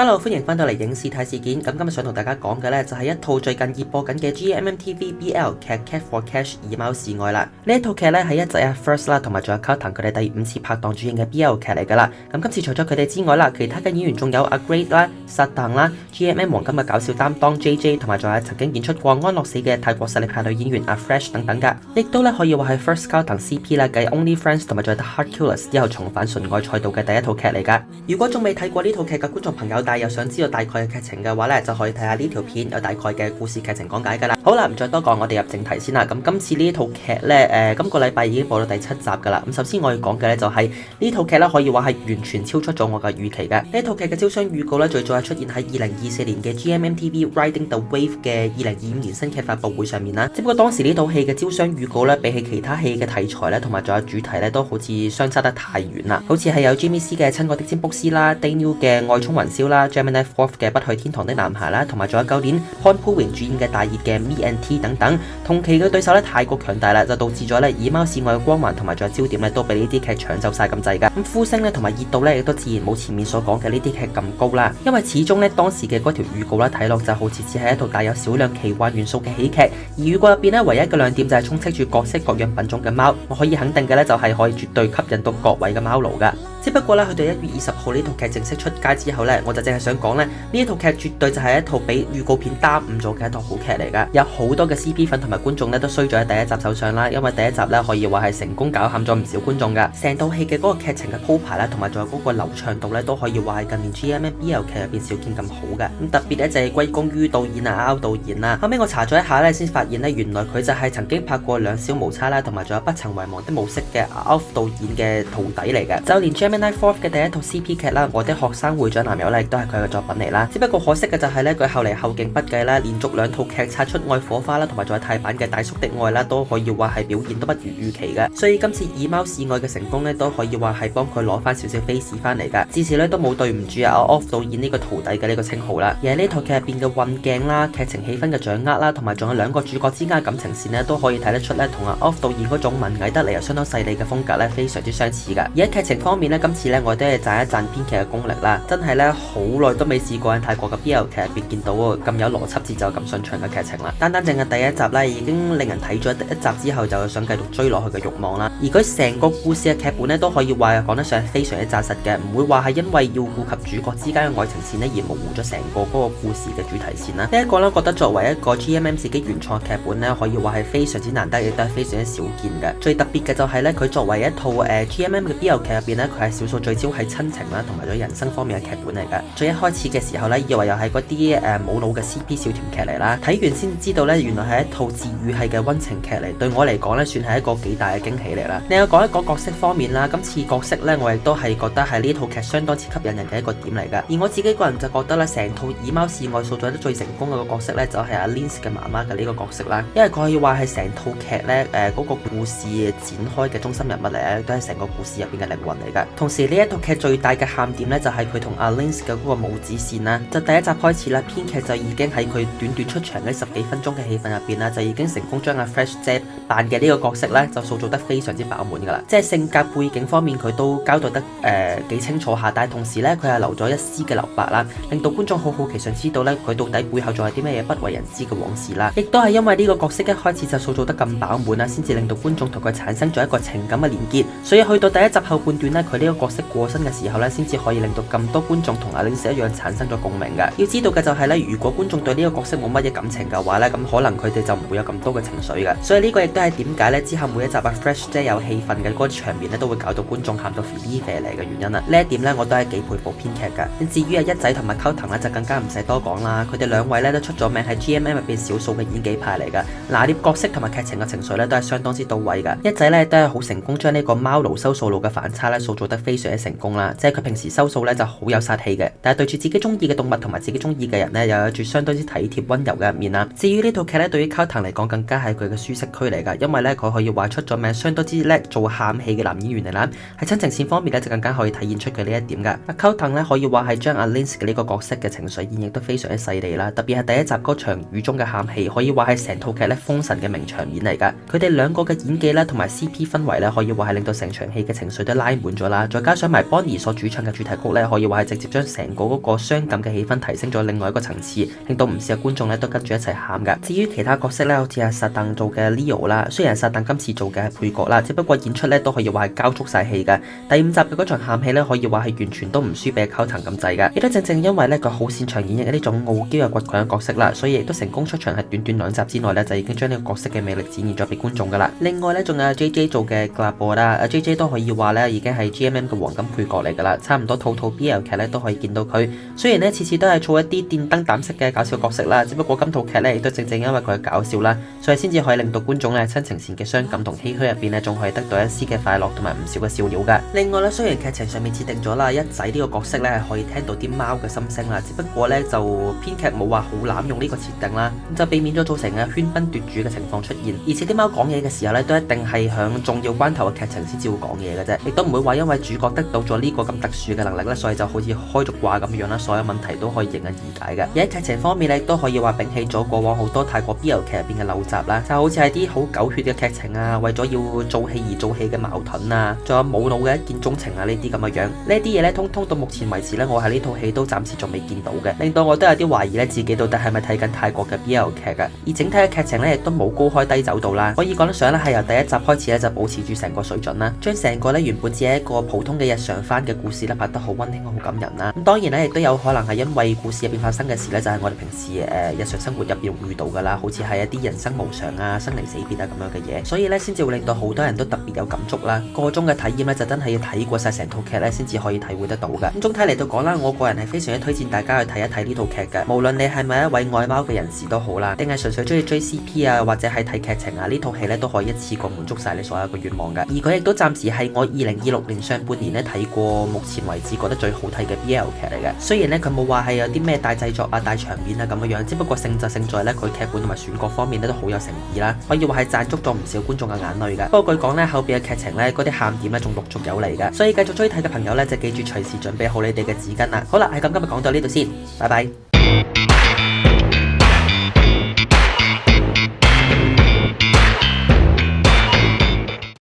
Hello， 歡迎翻到嚟影視睇事件。咁今日想同大家講嘅呢，就係一套最近熱播緊嘅 GMMTV BL 劇《Cat for Cash 以貓示愛》啦。呢一套劇呢，係一直阿 First 啦，同埋仲有 Carlton 佢哋第5次拍檔主演嘅 BL 劇嚟噶啦。咁今次除咗佢哋之外啦，其他嘅演員仲有阿 Great 啦、薩鄧啦、GMM 黃金嘅搞笑擔當 JJ， 同埋仲有曾經演出過安樂死嘅泰國實力派女演員阿 Fresh 等等噶。亦都咧可以話係 First Carlton CP 啦，繼 Only Friends 同埋仲有 The Heart Killers 之後重返純愛賽道嘅第一套劇嚟噶。如果仲未睇過呢套劇嘅觀眾朋友，但係又想知道大概嘅劇情嘅話咧，就可以睇下呢條片有大概嘅故事劇情講解噶啦。好啦，唔再多講，我哋入正題先啦。咁今次呢套劇咧，今個禮拜已經播到第7集噶啦。咁首先我要講嘅咧就係呢套劇咧，可以話係完全超出咗我嘅預期嘅。呢套劇嘅招商預告咧，最早係出現喺2024年嘅 GMMTV Riding the Wave 嘅2025年新劇發佈會上面啦。只不過當時呢套戲嘅招商預告咧，比起其他戲嘅題材咧，同埋仲有主題咧，都好似相差得太遠啦。好似係有 Jimmy C 嘅親愛的占卜師啦 ，Daniel 嘅愛衝雲霄啦 ，Gemini Fourth 嘅不去天堂的男孩啦，同埋仲有舊年 Han Poo-wing 主演嘅大熱嘅 Me and T 等等。同期嘅對手咧太過強大啦，就導致咗咧以貓示愛嘅光環同埋仲有焦點咧，都俾呢啲劇搶走晒咁滯噶。咁呼聲咧同埋熱度咧，亦都自然冇前面所講嘅呢啲劇咁高啦。因為始終咧當時嘅嗰條預告啦，睇落就好似只係一套帶有少量奇幻元素嘅喜劇，而預告入邊咧唯一嘅亮點就係充斥住各式各樣品種嘅貓。我可以肯定嘅咧就係可以絕對吸引到各位嘅貓奴噶。只不過咧，去到1月20號呢套劇正式出街之後咧，我就淨係想講咧，呢一套劇絕對就係一套俾預告片耽誤咗嘅一套好劇嚟噶。有好多嘅 CP 粉同埋觀眾咧都衰咗喺第一集手上啦，因為第一集咧可以話係成功搞喊咗唔少觀眾噶。成套戲嘅嗰個劇情嘅鋪排啦，同埋仲有嗰個流暢度咧，都可以話係近年 GMMBL 劇入邊少見咁好嘅。咁特別咧就係歸功於導演阿 Ao 導演啦。後尾我查咗一下咧，先發現咧原來佢就係曾經拍過兩小無猜啦，同埋仲有不曾遺忘的模式嘅 Ao 導演嘅徒弟嚟嘅。就連 Gemini Fourth 嘅第一套 CP 劇啦，我的學生會長男友咧，亦都係佢嘅作品嚟啦。只不過可惜嘅就係咧，佢後嚟後勁不繼啦，連續2套劇擦出愛火花啦，同埋仲有泰版嘅大叔的愛啦，都可以話係表現都不如預期嘅。所以今次以貓示愛嘅成功咧，都可以話係幫佢攞翻少少 face 翻嚟噶。至少咧都冇對唔住阿 Off 導演呢個徒弟嘅呢個稱號啦。而喺呢套劇入邊嘅運鏡啦、劇情氣氛嘅掌握啦，同埋仲有2個主角之間嘅感情線咧，都可以睇得出咧，同阿 Off 導演嗰種文藝得嚟又相當細膩嘅風格咧，非常之相似噶。而喺劇情方面咧，今次咧我都係讚一讚編劇嘅功力啦，真係咧好耐都未試過喺泰國嘅 BL 劇入邊見到咁有邏輯節奏咁順暢嘅劇情啦。單單淨係第一集咧，已經令人睇咗一集之後就想繼續追落去嘅慾望啦。而佢成個故事嘅劇本咧，都可以話講得上非常之紮實嘅，唔會話係因為要顧及主角之間嘅愛情線咧而模糊咗成個嗰個故事嘅主題線啦。呢一個咧，覺得作為一個 GMM 自己原創劇本咧，可以話係非常之難得，亦都係非常之少見嘅。最特別嘅就係咧，佢作為一套GMM 嘅 BL 劇入邊咧，佢係少數聚焦喺親情啦，同埋咗人生方面嘅劇本嚟嘅。最一開始嘅時候咧，以為又係嗰啲冇腦嘅 CP 小甜劇嚟啦，睇完先知道咧，原來係一套治愈系嘅溫情劇嚟。對我嚟講咧，算係一個幾大嘅驚喜嚟啦。另外講一講角色方面啦，今次角色咧，我亦都係覺得係呢套劇相當之吸引人嘅一個點嚟噶。而我自己個人就覺得咧，成套以貓示愛塑造得最成功嘅個角色咧，就係阿 Lins 嘅媽媽嘅呢個角色啦。因為佢可以話係成套劇咧嗰個故事展開嘅中心人物嚟咧，都係成個故事入邊嘅靈魂嚟噶。同時呢一套劇最大嘅喊點咧，就係佢同阿 Lins 嘅嗰個母子線啦。就第一集開始啦，編劇就已經喺佢短短出場嘅10幾分鐘嘅戲份入邊啦，就已經成功將阿 Fresh 姐扮嘅呢個角色咧，就塑造得非常之飽滿噶啦。即係性格背景方面，佢都交代得幾清楚下，但係同時咧，佢係留咗一絲嘅留白啦，令到觀眾好好奇想知道咧，佢到底背後仲有啲咩嘢不為人知嘅往事啦。亦都係因為呢個角色一開始就塑造得咁飽滿啦，先至令到觀眾同佢產生咗一個情感嘅連結。所以去到第一集後半段咧，佢呢個角色過身嘅時候咧，先至可以令到咁多觀眾同阿 Lins 一樣產生咗共鳴嘅。要知道嘅就係咧，如果觀眾對呢個角色冇乜嘢感情嘅話咧，咁可能佢哋就唔會有咁多嘅情緒嘅。所以呢個亦都係點解咧之後每一集阿 Fresh 姐有戲份嘅嗰個場面咧，都會搞到觀眾喊到肥肥嚟嘅原因啦。呢一點咧，我都係幾佩服編劇噶。至於阿一仔同埋 Carlton 咧，就更加唔使多講啦。佢哋2位咧都出咗名喺 GMM 入邊少數嘅演技派嚟噶，拿捏角色同埋劇情嘅情緒咧都係相當之到位噶。一仔咧都係好成功將呢個貓奴收數路嘅反差咧塑造得非常之成功啦。即係佢平時收數咧就好有殺氣嘅，但係對住自己中意嘅動物同埋自己中意嘅人咧，又有住相當之體貼溫柔嘅一面啦。至於呢套劇咧，對於 Carlton 嚟講更加係佢嘅舒適區嚟噶，因為咧佢可以話出咗名，相當之叻做喊戲嘅男演員嚟啦。喺親情線方面咧，就更加可以體現出佢呢一點噶。阿 Carlton 咧可以話係將阿 Lins 嘅呢個角色嘅情緒演繹得非常之細膩啦，特別係第一集嗰場雨中嘅喊戲，可以話係成套劇咧封神嘅名場面嚟噶。佢哋2個嘅演技啦，同埋 CP 氛圍咧，可以話係令到成場戲嘅情緒都拉滿咗啦。再加上埋 Bonnie 所主唱嘅主題曲咧，可以話係直接將成個嗰個傷感嘅氣氛提升咗另外一個層次，令到唔少嘅觀眾咧都跟住一齊喊噶。至於其他角色咧，好似係薩鄧做嘅 Leo 啦，雖然薩鄧今次做嘅係配角啦，只不過演出咧都可以話係交足晒氣嘅。第5集嘅嗰場喊戲咧，可以話係完全都唔輸俾溝藤咁滯噶。亦都正因為咧佢好擅長演繹呢種傲嬌又倔強嘅角色啦，所以亦都成功出場喺短2集之內咧，就已經將呢個角色嘅魅力展現咗俾觀眾噶啦。另外咧，仲有 JJ 做嘅 Glabo 啦，JJ 都可以話咧已經係 GMM 嘅黃金配角嚟噶啦，差唔多套 BL 劇咧都可以見到佢。雖然咧次次都係做一啲電燈膽式嘅搞笑角色啦，只不過今套劇咧亦都正因為佢嘅搞笑啦，所以先至可以令到觀眾咧親情線嘅傷感同唏噓入邊咧，仲可以得到一絲嘅快樂同埋唔少嘅笑料噶。另外咧，雖然劇情上面設定咗啦，一仔呢個角色咧係可以聽到啲貓嘅心聲啦，只不過咧就編劇冇話好濫用呢個設定啦，咁就避免咗造成嘅喧賓奪主嘅情況出現。而且啲貓講嘢嘅時候咧，都一定係響重要關頭嘅劇情先至會講嘢嘅啫，亦都唔會話因為主角得到咗呢個咁特殊嘅能力咧，所以就好似開咗掛咁樣啦，所有問題都可以迎刃而解嘅。而喺劇情方面咧，亦都可以話摒棄咗過往好多泰國 BL 劇入邊嘅陋習啦，就好似係啲好狗血嘅劇情啊，為咗要做戲而做戲嘅矛盾啊，仲有冇腦嘅一見鍾情啊呢啲咁嘅樣，呢啲嘢咧通到目前為止咧，我喺呢套戲都暫時仲未見到嘅，令到我都有啲懷疑咧自己到底係咪睇緊泰國嘅 BL 劇啊。而整體嘅劇情咧亦都冇高開低走到啦，可以講得上咧係由第1集開始咧就保持住成個水準啦，將成個咧原本只係一個普通嘅日常番嘅故事咧拍得好溫馨好感人啦。咁當然咧亦都有可能係因為故事入邊發生嘅事咧就係我哋平時日常生活入邊會遇到噶啦，好似係一啲人生無常啊、生離死別啊咁樣嘅嘢，所以咧先至會令到好多人都特別有感觸啦。個中嘅體驗咧就真係要睇過晒成套劇咧先至可以體會得到噶。咁總體嚟到講啦，我個人係非常之推薦大家去睇一睇呢套劇嘅，無論你係咪一位愛貓嘅人士都好啦，定係純粹中意追 CP 啊，或者係睇劇情啊，呢套戲咧都可以一次過滿足晒你所有嘅願望噶。而佢亦都暫時係我2026年上半年咧睇過目前為止覺得最好睇嘅 BL 劇嚟嘅。雖然咧佢冇話係有啲咩大製作啊、大場面啊咁樣樣，只不過勝在咧佢劇本同埋選角方面咧都好有誠意啦，可以話係賺足咗唔少觀眾嘅眼淚噶。不過據講咧後邊嘅劇情咧嗰啲喊點咧仲陸續有嚟噶，所以繼續追睇嘅朋友咧就記住隨時準備好你哋嘅紙巾啦。好啦，係咁今日講到呢度先，拜拜。